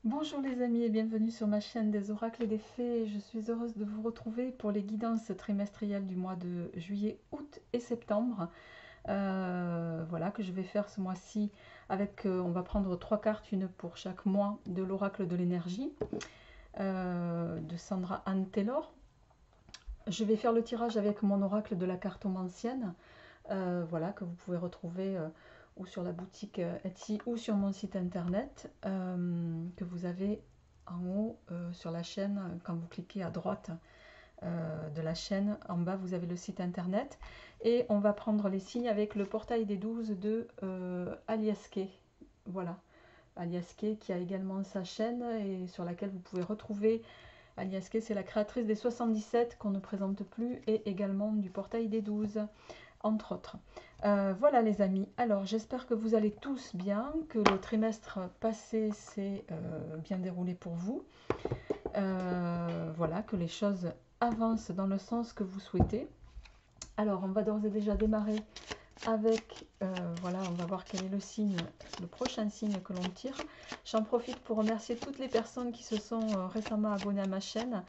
Bonjour les amis et bienvenue sur ma chaîne des oracles et des fées. Je suis heureuse de vous retrouver pour les guidances trimestrielles du mois de juillet, août et septembre. Voilà que je vais faire ce mois-ci avec, on va prendre 3 cartes, une pour chaque mois de l'oracle de l'énergie de Sandra Anne Taylor. Je vais faire le tirage avec mon oracle de la cartomancienne, voilà, que vous pouvez retrouver ou sur la boutique Etsy ou sur mon site internet que vous avez en haut sur la chaîne. Quand vous cliquez à droite de la chaîne, en bas vous avez le site internet et on va prendre les signes avec le portail des 12 de Aliaske. Voilà, Aliaske qui a également sa chaîne et sur laquelle vous pouvez retrouver. Aliaske, c'est la créatrice des 77 qu'on ne présente plus et également du portail des 12 entre autres. Voilà les amis, alors j'espère que vous allez tous bien, que le trimestre passé s'est bien déroulé pour vous. Voilà, que les choses avancent dans le sens que vous souhaitez. Alors on va d'ores et déjà démarrer avec, voilà, on va voir quel est le signe, le prochain signe que l'on tire. J'en profite pour remercier toutes les personnes qui se sont récemment abonnées à ma chaîne.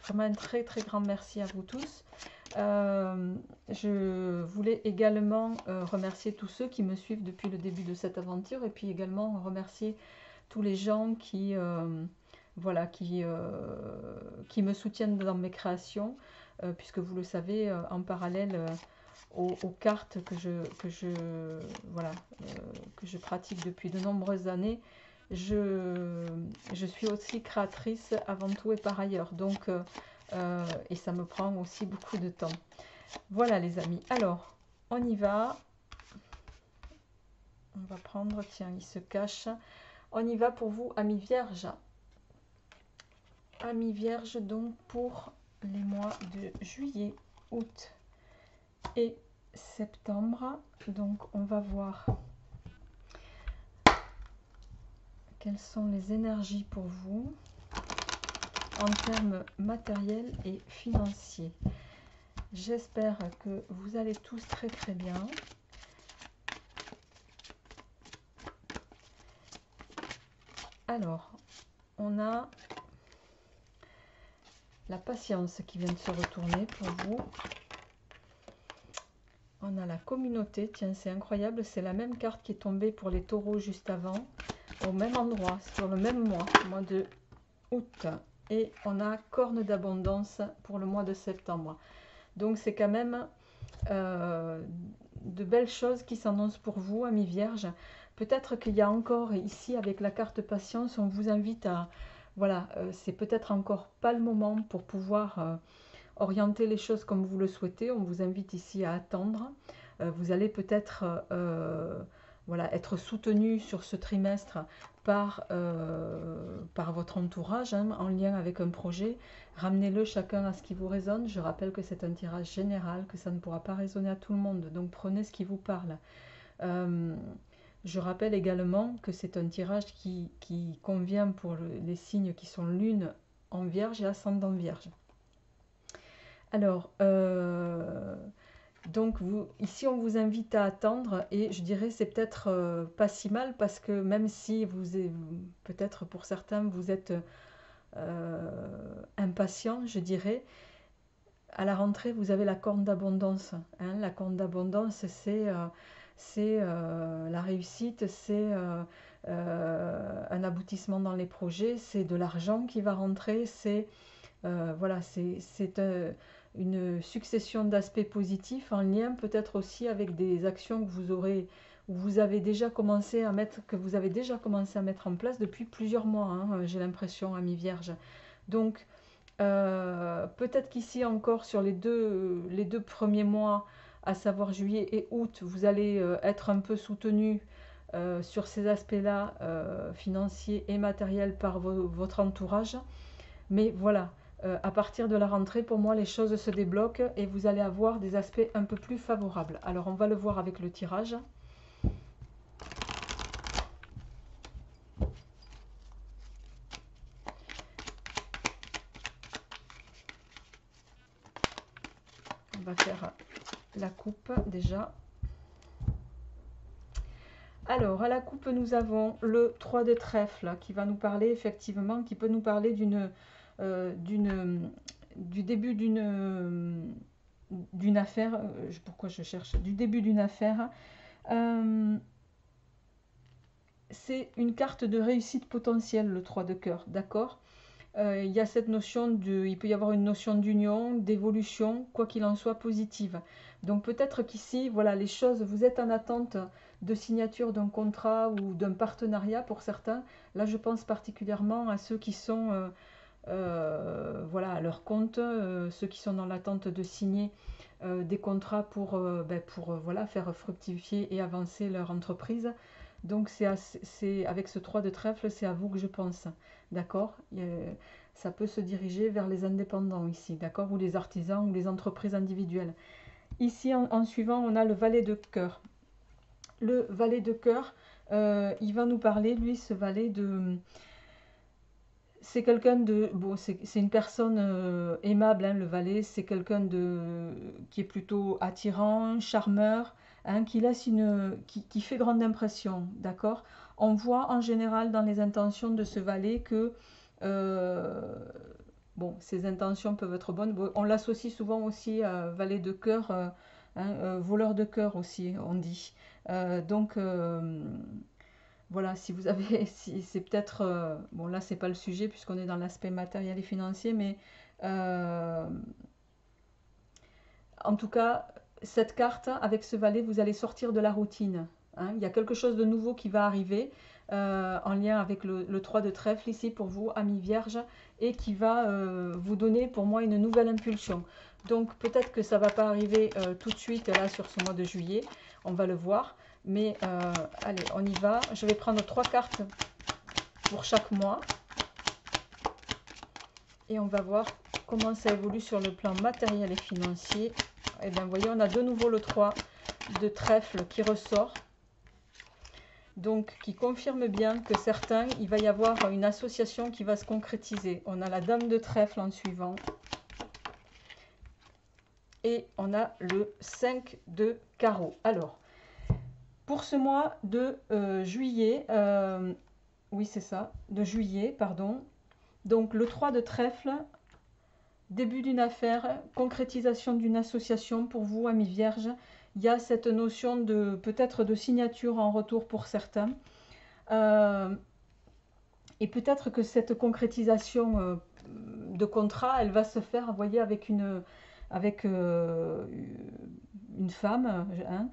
Vraiment un très très grand merci à vous tous. Je voulais également remercier tous ceux qui me suivent depuis le début de cette aventure et puis également remercier tous les gens qui, voilà, qui me soutiennent dans mes créations, puisque vous le savez, en parallèle aux cartes voilà, que je pratique depuis de nombreuses années, je suis aussi créatrice avant tout et par ailleurs. Donc, et ça me prend aussi beaucoup de temps. Voilà les amis, alors on y va. On va prendre, tiens, il se cache. On y va pour vous, amis vierges. Amis vierges, donc pour les mois de juillet, août et septembre. Donc on va voir quelles sont les énergies pour vous en termes matériels et financiers. J'espère que vous allez tous très très bien. Alors, on a la patience qui vient de se retourner pour vous. On a la communauté, tiens c'est incroyable, c'est la même carte qui est tombée pour les taureaux juste avant, au même endroit, sur le même mois de août. Et on a corne d'abondance pour le mois de septembre. Donc c'est quand même de belles choses qui s'annoncent pour vous, amis vierges. Peut-être qu'il y a encore ici avec la carte patience, on vous invite à, voilà, c'est peut-être encore pas le moment pour pouvoir orienter les choses comme vous le souhaitez. On vous invite ici à attendre. Vous allez peut-être voilà, être soutenu sur ce trimestre par votre entourage, hein, en lien avec un projet. Ramenez-le chacun à ce qui vous résonne. Je rappelle que c'est un tirage général, que ça ne pourra pas résonner à tout le monde. Donc prenez ce qui vous parle. Je rappelle également que c'est un tirage qui convient pour les signes qui sont lune en vierge et ascendant vierge. Alors, donc ici on vous invite à attendre et je dirais c'est peut-être pas si mal parce que même si peut-être pour certains vous êtes impatient, je dirais, à la rentrée vous avez la corne d'abondance. Hein. La corne d'abondance c'est la réussite, c'est un aboutissement dans les projets, c'est de l'argent qui va rentrer, c'est voilà, c'est une succession d'aspects positifs en lien peut-être aussi avec des actions que vous aurez ou vous avez déjà commencé à mettre, que vous avez déjà commencé à mettre en place depuis plusieurs mois, hein, j'ai l'impression, amis vierges. Donc, peut-être qu'ici encore sur les deux premiers mois, à savoir juillet et août, vous allez être un peu soutenu sur ces aspects-là, financiers et matériels par votre entourage. Mais voilà, à partir de la rentrée, pour moi, les choses se débloquent et vous allez avoir des aspects un peu plus favorables. Alors, on va le voir avec le tirage. On va faire la coupe déjà. Alors, à la coupe, nous avons le 3 de trèfle qui va nous parler effectivement, qui peut nous parler du début d'une affaire. Pourquoi je cherche? Du début d'une affaire. Euh, c'est une carte de réussite potentielle, le 3 de cœur, d'accord? Il y a cette notion il peut y avoir une notion d'union, d'évolution, quoi qu'il en soit, positive. Donc peut-être qu'ici, voilà, les choses, vous êtes en attente de signature d'un contrat ou d'un partenariat pour certains. Là, je pense particulièrement à ceux qui sont voilà, à leur compte, ceux qui sont dans l'attente de signer des contrats pour voilà, faire fructifier et avancer leur entreprise. Donc c'est avec ce 3 de trèfle, c'est à vous que je pense. D'accord? Ça peut se diriger vers les indépendants ici, d'accord? Ou les artisans ou les entreprises individuelles. Ici, en suivant, on a le valet de cœur. Le valet de cœur, il va nous parler, lui, ce valet de... C'est quelqu'un de... Bon, c'est une personne aimable, hein, le valet. C'est quelqu'un qui est plutôt attirant, charmeur, hein, qui fait grande impression, d'accord? On voit en général dans les intentions de ce valet que... euh, bon, ses intentions peuvent être bonnes. Bon, on l'associe souvent aussi à valet de cœur, hein, voleur de cœur aussi, on dit. Donc, voilà, si vous avez, si c'est peut-être, bon là c'est pas le sujet puisqu'on est dans l'aspect matériel et financier, mais euh, en tout cas, cette carte, avec ce valet, vous allez sortir de la routine, hein. Il y a quelque chose de nouveau qui va arriver en lien avec le 3 de trèfle ici pour vous, amis vierges, et qui va vous donner pour moi une nouvelle impulsion. Donc peut-être que ça ne va pas arriver tout de suite là sur ce mois de juillet, on va le voir. Mais allez, on y va. Je vais prendre 3 cartes pour chaque mois. Et on va voir comment ça évolue sur le plan matériel et financier. Et bien, vous voyez, on a de nouveau le 3 de trèfle qui ressort. Donc, qui confirme bien que certains, il va y avoir une association qui va se concrétiser. On a la dame de trèfle en suivant. Et on a le 5 de carreau. Alors, pour ce mois de juillet, oui c'est ça, de juillet, pardon. Donc le 3 de trèfle, début d'une affaire, concrétisation d'une association pour vous, amis vierges. Il y a cette notion de peut-être de signature en retour pour certains. Et peut-être que cette concrétisation de contrat, elle va se faire, vous voyez, avec une femme. Hein.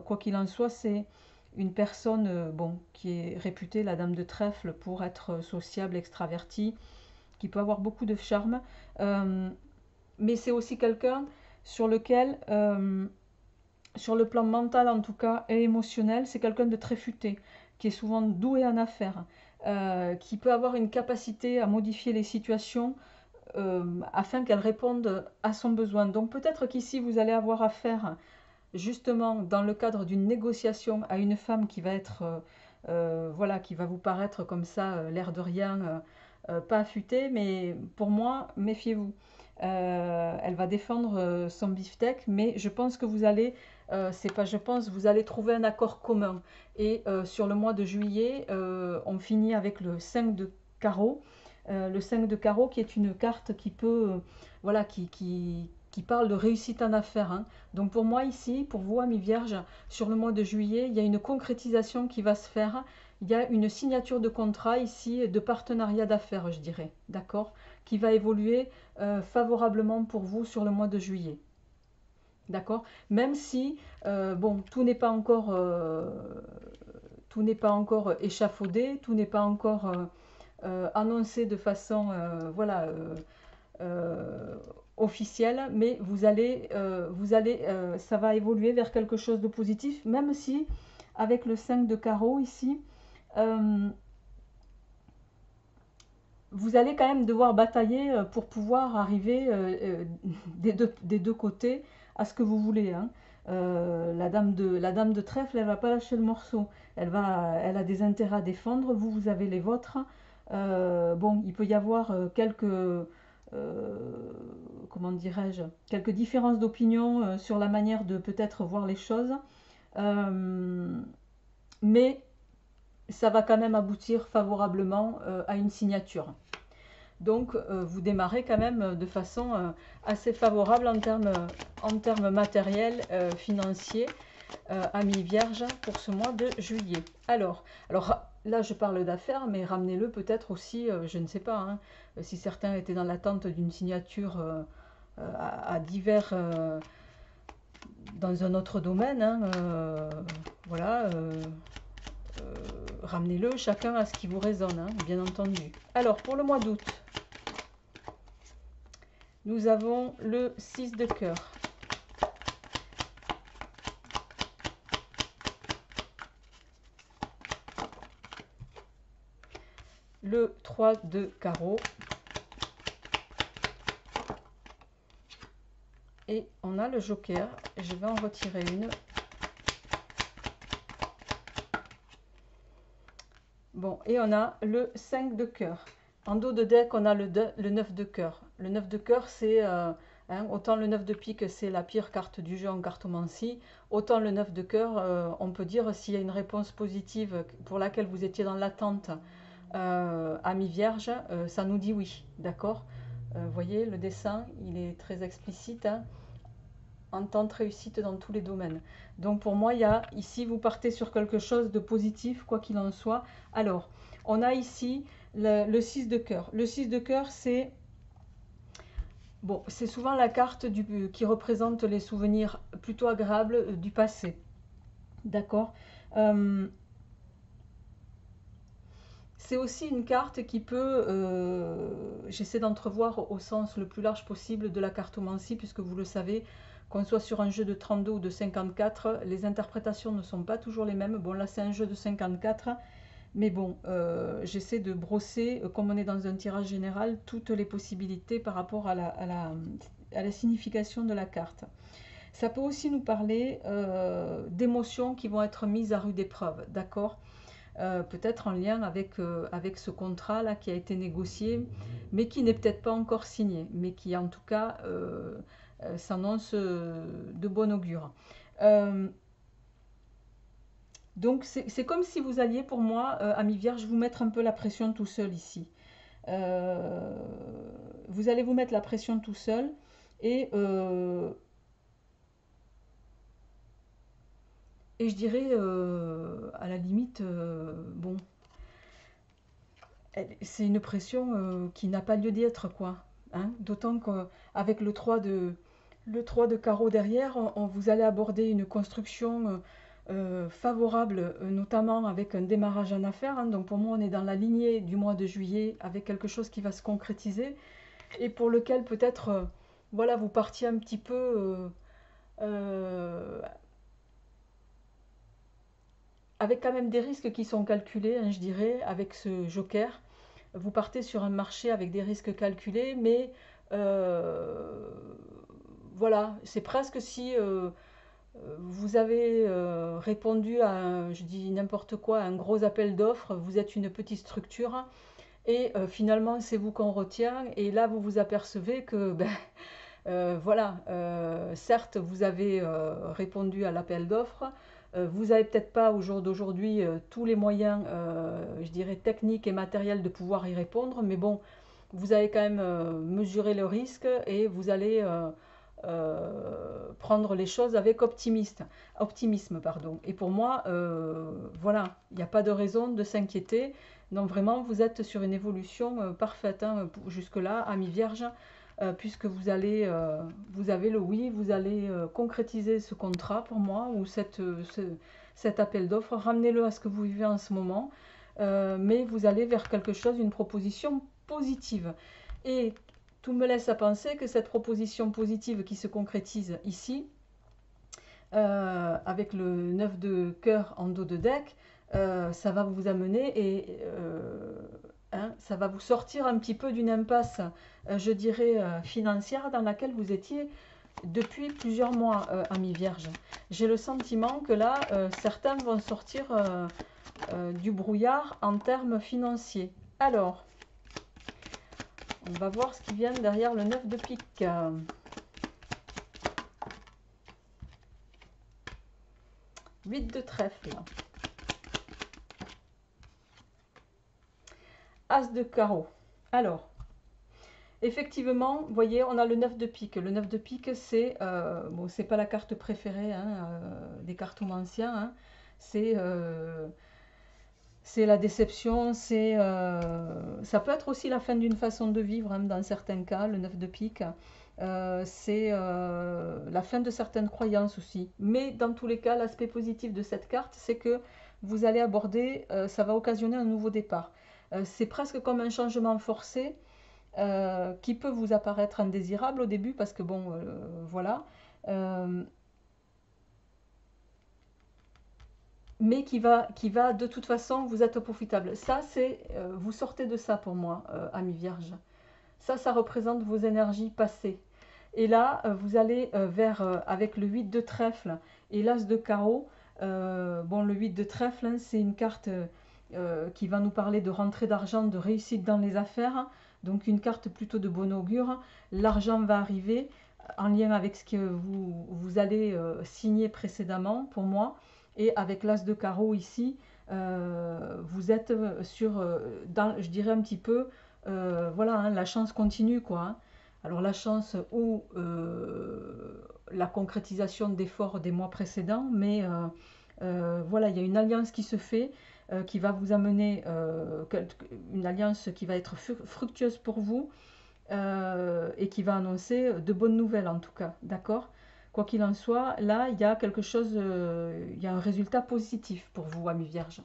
Quoi qu'il en soit, c'est une personne bon, qui est réputée, la dame de trèfle, pour être sociable, extravertie, qui peut avoir beaucoup de charme. Mais c'est aussi quelqu'un sur lequel, sur le plan mental en tout cas, et émotionnel, c'est quelqu'un de très futé, qui est souvent doué en affaires, qui peut avoir une capacité à modifier les situations afin qu'elles répondent à son besoin. Donc peut-être qu'ici, vous allez avoir affaire, justement, dans le cadre d'une négociation, à une femme qui va être, voilà, qui va vous paraître comme ça, l'air de rien, pas affûtée, mais pour moi, méfiez-vous. Elle va défendre son beefsteak, mais je pense que vous allez, c'est pas je pense, vous allez trouver un accord commun. Et sur le mois de juillet, on finit avec le 5 de carreau. Le 5 de carreau qui est une carte qui peut, voilà, qui parle de réussite en affaires, hein. Donc pour moi ici, pour vous amis vierges, sur le mois de juillet, il y a une concrétisation qui va se faire. Il y a une signature de contrat ici, de partenariat d'affaires, je dirais, d'accord, qui va évoluer favorablement pour vous sur le mois de juillet. D'accord? Même si, bon, tout n'est pas encore échafaudé, tout n'est pas encore annoncé de façon, voilà, euh, officielle, mais ça va évoluer vers quelque chose de positif, même si, avec le 5 de carreau ici, euh, vous allez quand même devoir batailler pour pouvoir arriver des deux côtés à ce que vous voulez, hein. La dame de trèfle, elle va pas lâcher le morceau. Elle a des intérêts à défendre. Vous avez les vôtres. Bon, il peut y avoir comment dirais-je, quelques différences d'opinion sur la manière de peut-être voir les choses. Euh, mais ça va quand même aboutir favorablement à une signature. Donc, vous démarrez quand même de façon assez favorable en termes matériels, financiers, amis vierges, pour ce mois de juillet. Alors là, je parle d'affaires, mais ramenez-le peut-être aussi, je ne sais pas, hein, si certains étaient dans l'attente d'une signature à divers, dans un autre domaine, hein, voilà, ramenez-le chacun à ce qui vous résonne, hein, bien entendu. Alors, pour le mois d'août, nous avons le 6 de cœur. Le 3 de carreau. Et on a le joker. Je vais en retirer une. Bon, et on a le 5 de cœur. En dos de deck, on a le 9 de cœur. Le 9 de cœur, c'est... autant le 9 de pique, c'est la pire carte du jeu en cartomancie. Autant le 9 de cœur, on peut dire s'il y a une réponse positive pour laquelle vous étiez dans l'attente, ami vierge, ça nous dit oui, d'accord. Vous voyez, le dessin, il est très explicite, hein. Entente réussite dans tous les domaines. Donc pour moi, il y a ici, vous partez sur quelque chose de positif, quoi qu'il en soit. Alors, on a ici le 6 de cœur. Le 6 de cœur, c'est... Bon, c'est souvent la carte qui représente les souvenirs plutôt agréables du passé. D'accord. C'est aussi une carte qui peut, j'essaie d'entrevoir au sens le plus large possible de la cartomancie, puisque vous le savez, qu'on soit sur un jeu de 32 ou de 54, les interprétations ne sont pas toujours les mêmes. Bon, là c'est un jeu de 54, mais bon, j'essaie de brosser, comme on est dans un tirage général, toutes les possibilités par rapport à la signification de la carte. Ça peut aussi nous parler d'émotions qui vont être mises à rude épreuve, d'accord. Peut-être en lien avec ce contrat-là qui a été négocié, mais qui n'est peut-être pas encore signé, mais qui en tout cas s'annonce de bon augure. Donc c'est comme si vous alliez, pour moi, ami vierge, vous mettre un peu la pression tout seul ici. Vous allez vous mettre la pression tout seul et je dirais, à la limite, bon, c'est une pression qui n'a pas lieu d'être, quoi. Hein. D'autant qu'avec le 3 de carreau derrière, vous allez aborder une construction favorable, notamment avec un démarrage en affaires. Hein. Donc pour moi, on est dans la lignée du mois de juillet avec quelque chose qui va se concrétiser et pour lequel peut-être, voilà, vous partiez un petit peu... avec quand même des risques qui sont calculés, hein, je dirais, avec ce joker. Vous partez sur un marché avec des risques calculés, mais voilà, c'est presque si vous avez répondu à, je dis n'importe quoi, à un gros appel d'offres, vous êtes une petite structure, et finalement c'est vous qu'on retient, et là vous vous apercevez que, ben, voilà, certes vous avez répondu à l'appel d'offres, vous n'avez peut-être pas au jour d'aujourd'hui tous les moyens, je dirais, techniques et matériels de pouvoir y répondre, mais bon, vous avez quand même mesuré le risque et vous allez prendre les choses avec optimisme. Pardon. Et pour moi, voilà, il n'y a pas de raison de s'inquiéter. Donc vraiment, vous êtes sur une évolution parfaite, hein, jusque-là, ami vierge. Puisque vous avez le oui, vous allez concrétiser ce contrat pour moi, ou cet appel d'offres, ramenez-le à ce que vous vivez en ce moment, mais vous allez vers quelque chose, une proposition positive. Et tout me laisse à penser que cette proposition positive qui se concrétise ici, avec le 9 de cœur en dos de deck, ça va vous amener et... hein, ça va vous sortir un petit peu d'une impasse, je dirais, financière dans laquelle vous étiez depuis plusieurs mois, ami vierge. J'ai le sentiment que là, certains vont sortir du brouillard en termes financiers. Alors, on va voir ce qui vient derrière le 9 de pique. 8 de trèfle. As de carreau. Alors, effectivement, vous voyez, on a le 9 de pique. Le 9 de pique, c'est bon, c'est pas la carte préférée hein, des cartomanciens. Hein. C'est c'est la déception, ça peut être aussi la fin d'une façon de vivre hein, dans certains cas, le 9 de pique. C'est la fin de certaines croyances aussi. Mais dans tous les cas, l'aspect positif de cette carte, c'est que vous allez aborder, ça va occasionner un nouveau départ. C'est presque comme un changement forcé qui peut vous apparaître indésirable au début parce que bon, voilà. Euh, mais qui va de toute façon vous être profitable. Ça, c'est, vous sortez de ça pour moi, ami Vierge. Ça représente vos énergies passées. Et là, vous allez vers, avec le 8 de trèfle et l'as de carreau. Bon, le 8 de trèfle, hein, c'est une carte qui va nous parler de rentrée d'argent, de réussite dans les affaires. Donc une carte plutôt de bon augure. L'argent va arriver en lien avec ce que vous allez signer précédemment pour moi. Et avec l'as de carreau ici, vous êtes sur, je dirais un petit peu, voilà, hein, la chance continue, quoi. Hein. Alors la chance ou la concrétisation d'efforts des mois précédents, mais voilà, il y a une alliance qui se fait, qui va vous amener, une alliance qui va être fructueuse pour vous, et qui va annoncer de bonnes nouvelles en tout cas, d'accord? Quoi qu'il en soit, là, il y a quelque chose, il y a un résultat positif pour vous, amis vierges.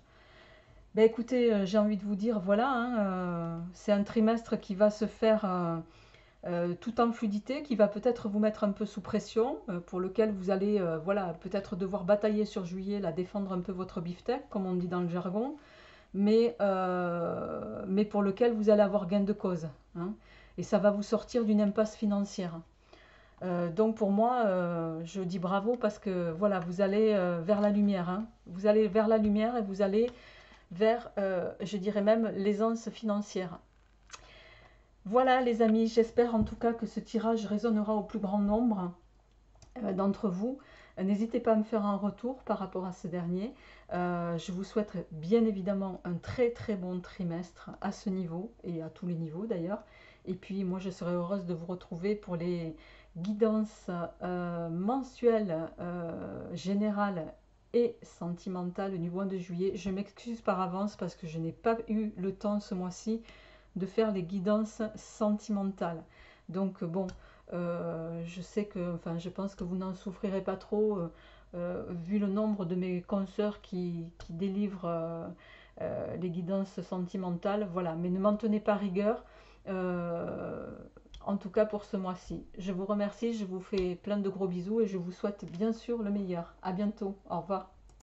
Ben écoutez, j'ai envie de vous dire, voilà, hein, c'est un trimestre qui va se faire tout en fluidité, qui va peut-être vous mettre un peu sous pression, pour lequel vous allez, voilà, peut-être devoir batailler sur juillet, là, défendre un peu votre beefsteak, comme on dit dans le jargon, mais pour lequel vous allez avoir gain de cause. Hein, et ça va vous sortir d'une impasse financière. Donc pour moi, je dis bravo parce que voilà, vous allez vers la lumière. Hein. Vous allez vers la lumière et vous allez vers, je dirais même, l'aisance financière. Voilà les amis, j'espère en tout cas que ce tirage résonnera au plus grand nombre d'entre vous. N'hésitez pas à me faire un retour par rapport à ce dernier. Je vous souhaite bien évidemment un très très bon trimestre à ce niveau et à tous les niveaux d'ailleurs. Et puis moi je serai heureuse de vous retrouver pour les guidances mensuelles, générales et sentimentales du mois de juillet. Je m'excuse par avance parce que je n'ai pas eu le temps ce mois-ci de faire les guidances sentimentales. Donc bon, je sais que, enfin, je pense que vous n'en souffrirez pas trop, vu le nombre de mes consoeurs qui délivrent les guidances sentimentales. Voilà, mais ne m'en tenez pas rigueur, euh, en tout cas pour ce mois-ci. Je vous remercie, je vous fais plein de gros bisous et je vous souhaite bien sûr le meilleur. À bientôt, au revoir.